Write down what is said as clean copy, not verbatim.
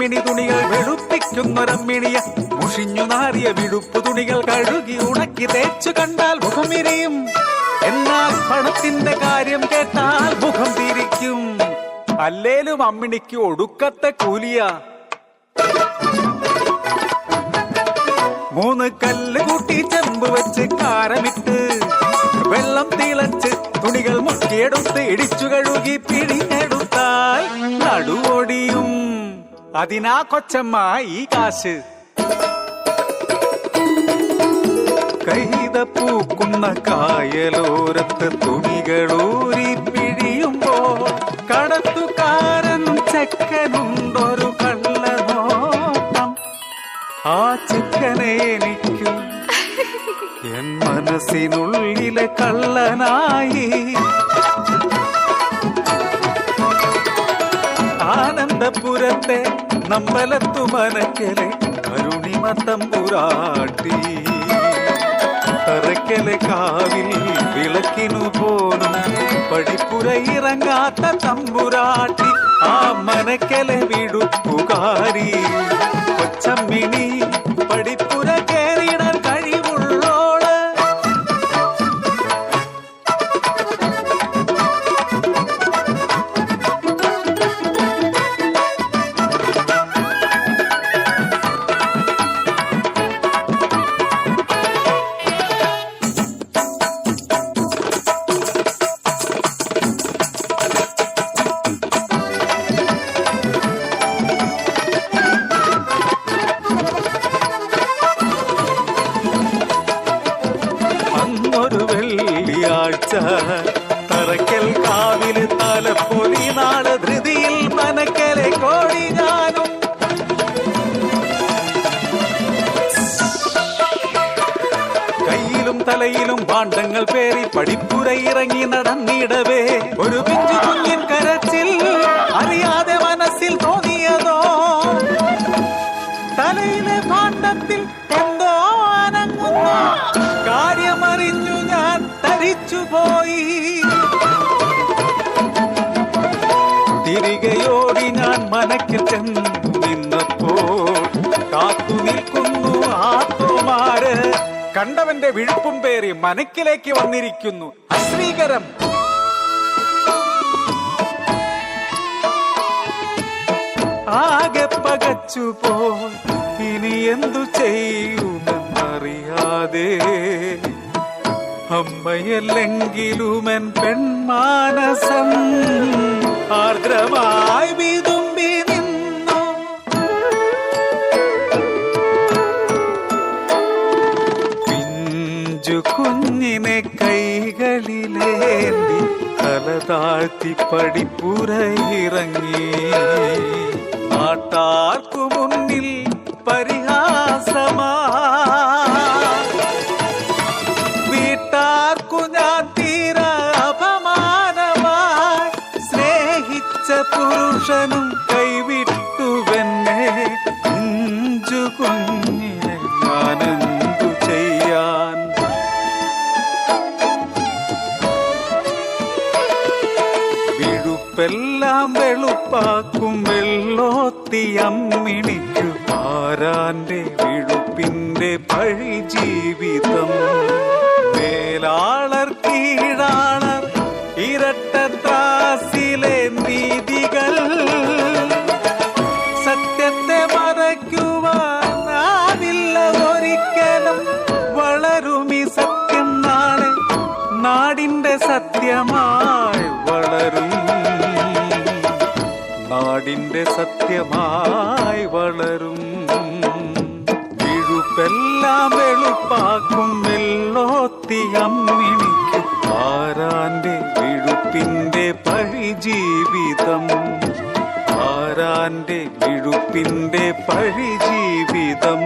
അമ്മിണി തുണികൾ വെളുപ്പിക്കുന്നൊരമ്മിണിയ മുഷിഞ്ഞു നാറിയ വിടുപ്പു തുണികൾ കഴുകി ഉണക്കി തേച്ചു കണ്ടാൽ മുഖമിരിയും. എന്നാൽ പണത്തിന്റെ കാര്യം കേട്ടാൽ മുഖം തിരിക്കും. അല്ലേലും അമ്മിണിക്ക് ഒടുക്കത്തെ കൂലിയ. 3 കല്ല് കൂട്ടി ചെമ്പ് വെച്ച് കാരമിട്ട് വെള്ളം തിളച്ച് തുണികൾ മുക്കിയെടുത്ത് ഇടിച്ചു കഴുകി പിഴിഞ്ഞെടുത്താൽ നടുവൊടിയും. അതിനാ കൊച്ചമ്മ ഈ കാശ്. കൈത പൂക്കുന്ന കായലോരത്ത് തുണികളൂരി പിഴിയുമ്പോ കടത്തുകാരൻ ചെക്കനുണ്ടൊരു കള്ളനോട്ടം. ആ ചെക്കനെ എനിക്ക് എൻ മനസ്സിനുള്ളിലെ കള്ളനായി. ആനന്ദപുരത്തെ നമ്പലത്തു മനക്കലെ കരുണിമ തമ്പുരാട്ടി. തറക്കലെ കാവിൽ വിളക്കിനു പോലും പടിപ്പുര ഇറങ്ങാത്ത തമ്പുരാട്ടി. ആ മനക്കലെ വിടുപ്പുകാരി കൊച്ചമ്മിണി പടിപ്പുര കേറിടാൻ കഴിവുള്ളോള്. തറക്കൽ കാവില് തലപ്പൊലി നാള് ധൃതിയിൽ മനക്കലെ കോടി ഞാനും. കയ്യിലും തലയിലും ഭാണ്ഡങ്ങൾ പേറി പടിപ്പുര ഇറങ്ങി നടന്നിടവേ ഒരു പിഞ്ചു കുഞ്ഞിൻ കരച്ചിൽ അറിയാതെ മനസ്സിൽ തോന്നിയതോ. തലയിലെ ഭാണ്ഡത്തിൽ എന്തോ അനങ്ങുന്നു. കാര്യമറിഞ്ഞു ഞാൻ തരിച്ചുപോയി. തിരികെയോടി ഞാൻ മനക്കിൽ ചെന്നു നിന്നപ്പോൾ കാത്തു നിൽക്കുന്നു ആത്മാര്. കണ്ടവന്റെ വിഴുപ്പും പേറി മനക്കിലേക്ക് വന്നിരിക്കുന്നു. അശ്രീകരം. ആകെ പകച്ചുപോയി ഇനി എന്തു ചെയ്യുമെന്നറിയാതെ. അമ്മയല്ലെങ്കിലുമെൻ പെൺമാനസം ആർദ്രമായി വിതുമ്പി നിന്നു. പിഞ്ചു കുഞ്ഞിനെ കൈകളിലേന്തി തല താഴ്ത്തി പടിപ്പുര ഇറങ്ങി. നാട്ടാർക്കു മുന്നിൽ പരിഹാസമാ. വീട്ടാർക്കു ഞാൻ തീര അപമാനമായി. സ്നേഹിച്ച പുരുഷനും കൈവിട്ടുവെന്നെ. ഇഞ്ചു കുഞ്ഞിനെ ഞാനെന്തു ചെയ്യാൻ. വിഴുപ്പെല്ലാം വെളുപ്പാക്കും വെള്ളോത്തിയമ്മിണിക്കു ആരാന്റെ വിഴുപ്പിന്റെ പഴി ജീവിതം. മേലാളർ കീഴാളർ ഇരട്ടത്രാസിലെ നീതികൾ. സത്യത്തെ മറയ്ക്കുവാനാവില്ല ഒരിക്കലും. വളരുമി സത്യം നാളെ നാടിന്റെ സത്യമായി വളരും. നാടിന്റെ സത്യമായി വളരും. വിഴുപ്പെല്ലാം വെളുപ്പാക്കും വെള്ളോത്തിയമ്മിണിക്കു ആരാന്റെ വിഴുപ്പിന്റെ പഴി ജീവിതം. ആരാന്റെ വിഴുപ്പിന്റെ പഴി ജീവിതം.